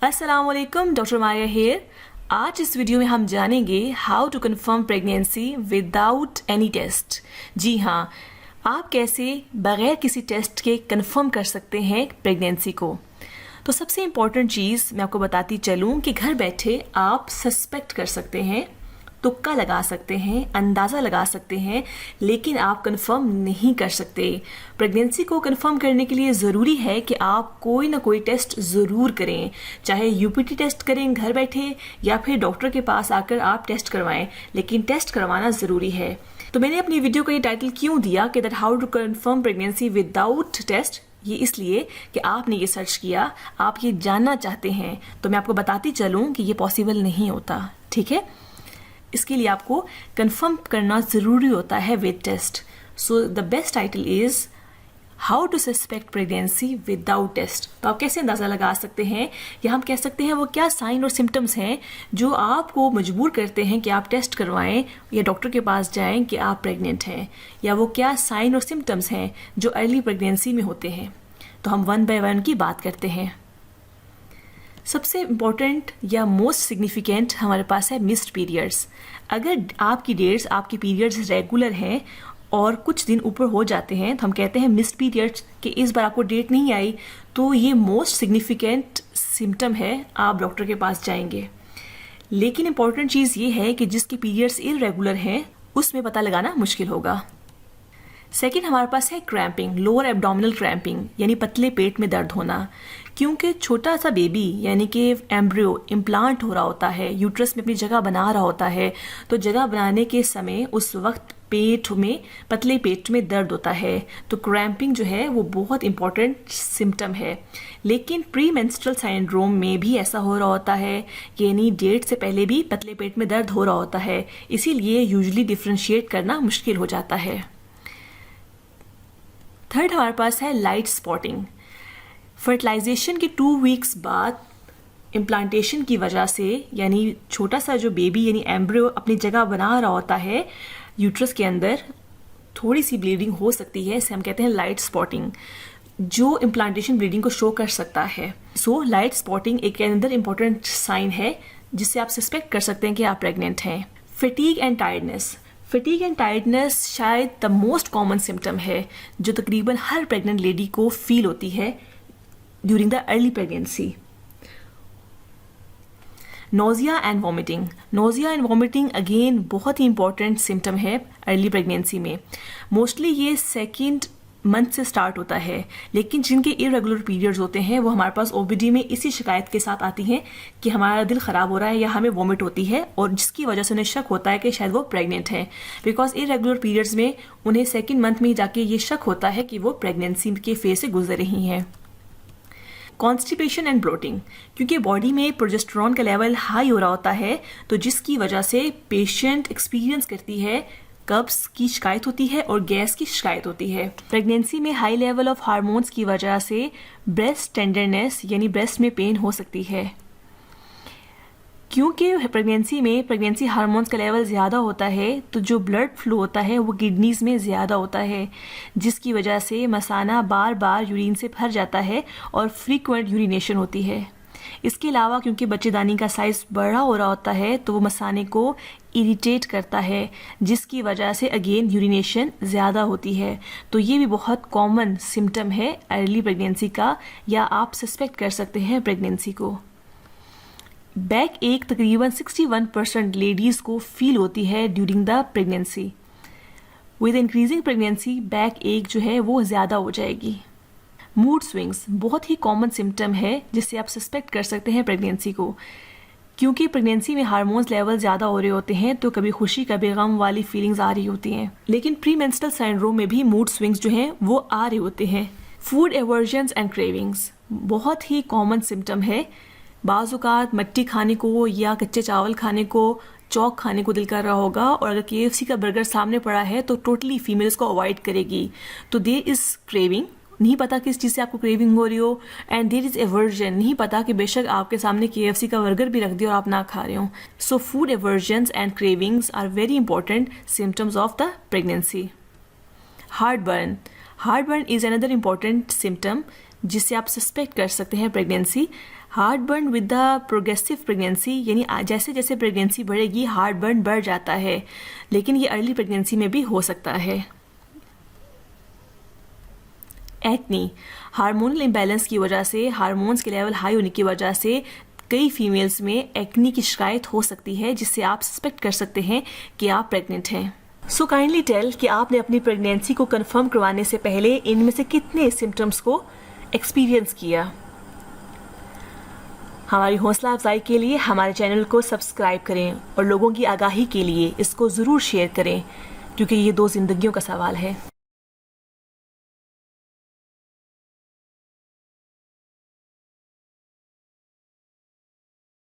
अस्सलामुअलैकुम, doctor Maria hair. आज इस वीडियो में हम जानेंगे how to confirm pregnancy without any test. जी हाँ, आप कैसे बगैर किसी टेस्ट के कंफर्म कर सकते हैं प्रेगनेंसी को। तो सबसे इम्पॉर्टेंट चीज़ मैं आपको बताती चलूँ कि घर बैठे आप सस्पेक्ट कर सकते हैं, तुक्का लगा सकते हैं, अंदाज़ा लगा सकते हैं, लेकिन आप कंफर्म नहीं कर सकते। प्रेगनेंसी को कंफर्म करने के लिए ज़रूरी है कि आप कोई ना कोई टेस्ट ज़रूर करें, चाहे यूपीटी टेस्ट करें घर बैठे या फिर डॉक्टर के पास आकर आप टेस्ट करवाएं, लेकिन टेस्ट करवाना ज़रूरी है। तो मैंने अपनी वीडियो का ये टाइटल क्यों दिया कि that how to confirm pregnancy without test, ये इसलिए कि आपने ये सर्च किया, आप ये जानना चाहते हैं, तो मैं आपको बताती चलूँ कि ये पॉसिबल नहीं होता। ठीक है, इसके लिए आपको कंफर्म करना ज़रूरी होता है with test. So the best title is how to suspect pregnancy without test. तो आप कैसे अंदाज़ा लगा सकते हैं या हम कह सकते हैं वो क्या साइन और सिम्टम्स हैं जो आपको मजबूर करते हैं कि आप टेस्ट करवाएं या डॉक्टर के पास जाएं कि आप प्रेग्नेंट हैं, या वो क्या साइन और सिम्टम्स हैं जो अर्ली प्रेगनेंसी में होते हैं। तो हम वन बाय वन की बात करते हैं। सबसे इम्पॉर्टेंट या मोस्ट सिग्निफिकेंट हमारे पास है मिस्ड पीरियड्स। अगर आपकी डेट्स, आपके पीरियड्स रेगुलर हैं और कुछ दिन ऊपर हो जाते हैं तो हम कहते हैं मिस्ड पीरियड्स, कि इस बार आपको डेट नहीं आई, तो ये मोस्ट सिग्निफिकेंट सिम्टम है, आप डॉक्टर के पास जाएंगे। लेकिन इम्पॉर्टेंट चीज़ ये है कि जिसके पीरियड्स इरेगुलर हैं उसमें पता लगाना मुश्किल होगा। सेकेंड हमारे पास है क्रैम्पिंग, लोअर एब्डोमिनल क्रैम्पिंग, यानी पतले पेट में दर्द होना। क्योंकि छोटा सा बेबी यानी कि एम्ब्रियो इम्प्लांट हो रहा होता है, यूट्रस में अपनी जगह बना रहा होता है, तो जगह बनाने के समय उस वक्त पेट में, पतले पेट में दर्द होता है। तो क्रैम्पिंग जो है वो बहुत इंपॉर्टेंट सिम्टम है। लेकिन प्री मेंस्ट्रुअल सिंड्रोम में भी ऐसा हो रहा होता है, यानी डेट से पहले भी पतले पेट में दर्द हो रहा होता है, इसीलिए यूजुअली डिफ्रेंशिएट करना मुश्किल हो जाता है। थर्ड हमारे पास है लाइट स्पॉटिंग। फर्टिलाइजेशन के 2 वीक्स बाद इम्प्लांटेशन की वजह से, यानी छोटा सा जो बेबी यानी एम्ब्रियो अपनी जगह बना रहा होता है यूट्रस के अंदर, थोड़ी सी ब्लीडिंग हो सकती है, इसे हम कहते हैं लाइट स्पॉटिंग, जो इम्प्लांटेशन ब्लीडिंग को शो कर सकता है। सो लाइट स्पॉटिंग एक अंदर इम्पॉर्टेंट साइन है जिससे आप सस्पेक्ट कर सकते हैं कि आप प्रेग्नेंट हैं। Fatigue and tiredness. Fatigue and tiredness शायद द मोस्ट कॉमन सिम्टम है जो तकरीबन हर प्रेग्नेंट लेडी को फील होती है during the early pregnancy. Nausea and vomiting. Nausea and vomiting again बहुत ही इंपॉर्टेंट सिम्टम है अर्ली प्रेगनेंसी में। मोस्टली ये सेकेंड मंथ से स्टार्ट होता है, लेकिन जिनके इरेगुलर पीरियड्स होते हैं वो हमारे पास ओबीडी में इसी शिकायत के साथ आती हैं कि हमारा दिल ख़राब हो रहा है या हमें वॉमिट होती है, और जिसकी वजह से उन्हें शक होता है कि शायद वो प्रेग्नेंट हैं, बिकॉज इरेगुलर पीरियड्स में उन्हें सेकेंड मंथ में जाके ये शक होता है कि वो प्रेगनेंसी के फेज से गुजर रही हैं। कॉन्स्टिपेशन एंड ब्लोटिंग, क्योंकि बॉडी में प्रोजेस्टेरॉन का लेवल हाई हो रहा होता है, तो जिसकी वजह से पेशेंट एक्सपीरियंस करती है कब्ज की शिकायत होती है और गैस की शिकायत होती है। प्रेगनेंसी में हाई लेवल ऑफ हार्मोन्स की वजह से ब्रेस्ट टेंडरनेस यानी ब्रेस्ट में पेन हो सकती है। क्योंकि प्रेगनेंसी में प्रेगनेंसी हार्मोन्स का लेवल ज़्यादा होता है, तो जो ब्लड फ्लो होता है वो किडनीज़ में ज़्यादा होता है, जिसकी वजह से मसाना बार बार यूरिन से भर जाता है और फ्रीक्वेंट यूरिनेशन होती है। इसके अलावा क्योंकि बच्चेदानी का साइज़ बड़ा हो रहा होता है, तो वो मसाने को इरिटेट करता है, जिसकी वजह से अगेन यूरिनेशन ज़्यादा होती है। तो ये भी बहुत कॉमन सिम्टम है अर्ली प्रेगनेंसी का, या आप सस्पेक्ट कर सकते हैं प्रेगनेंसी को। बैक एक तकरीबन 61% लेडीज़ को फील होती है during the pregnancy. With increasing pregnancy back एक जो है वो ज़्यादा हो जाएगी। मूड स्विंग्स बहुत ही कॉमन सिम्टम है जिससे आप सस्पेक्ट कर सकते हैं प्रेगनेंसी को। क्योंकि प्रेगनेंसी में हार्मोन्स लेवल ज़्यादा हो रहे होते हैं, तो कभी खुशी कभी गम वाली फीलिंग्स आ रही होती हैं। लेकिन प्री मेंस्ट्रुअल सिंड्रोम में भी मूड स्विंग्स जो हैं वो आ रहे होते हैं। फूड एवर्जन्स एंड क्रेविंग्स बहुत ही कॉमन सिम्टम है। बाज़ औक़ात मट्टी खाने को या कच्चे चावल खाने को, चौक खाने को दिल कर रहा होगा, और अगर KFC का बर्गर सामने पड़ा है तो टोटली फीमेल्स को अवॉइड करेगी। तो देयर इज़ क्रेविंग, नहीं पता किस चीज़ से आपको क्रेविंग हो रही हो, एंड देयर इज़ एवर्जन, नहीं पता कि बेशक आपके सामने KFC का बर्गर भी रख दिया और आप ना खा रहे हो। So food aversions and cravings are very important symptoms of the pregnancy. Heartburn is another important symptom जिससे आप सस्पेक्ट कर सकते हैं pregnancy. Heartburn with the progressive pregnancy, यानी जैसे जैसे प्रेगनेंसी बढ़ेगी हार्ट बर्न बढ़ जाता है, लेकिन ये अर्ली प्रेगनेंसी में भी हो सकता है। एक्नी, हार्मोनल इम्बैलेंस की वजह से, हार्मोन्स के लेवल हाई होने की वजह से कई फीमेल्स में एक्नी की शिकायत हो सकती है, जिससे आप सस्पेक्ट कर सकते हैं कि आप प्रेग्नेंट हैं। सो काइंडली टेल कि आपने अपनी प्रेगनेंसी को कंफर्म करवाने से पहले इनमें से कितने सिम्टम्स को एक्सपीरियंस किया। हमारी हौसला अफजाई के लिए हमारे चैनल को सब्सक्राइब करें और लोगों की आगाही के लिए इसको ज़रूर शेयर करें, क्योंकि ये 2 ज़िंदगियों का सवाल है।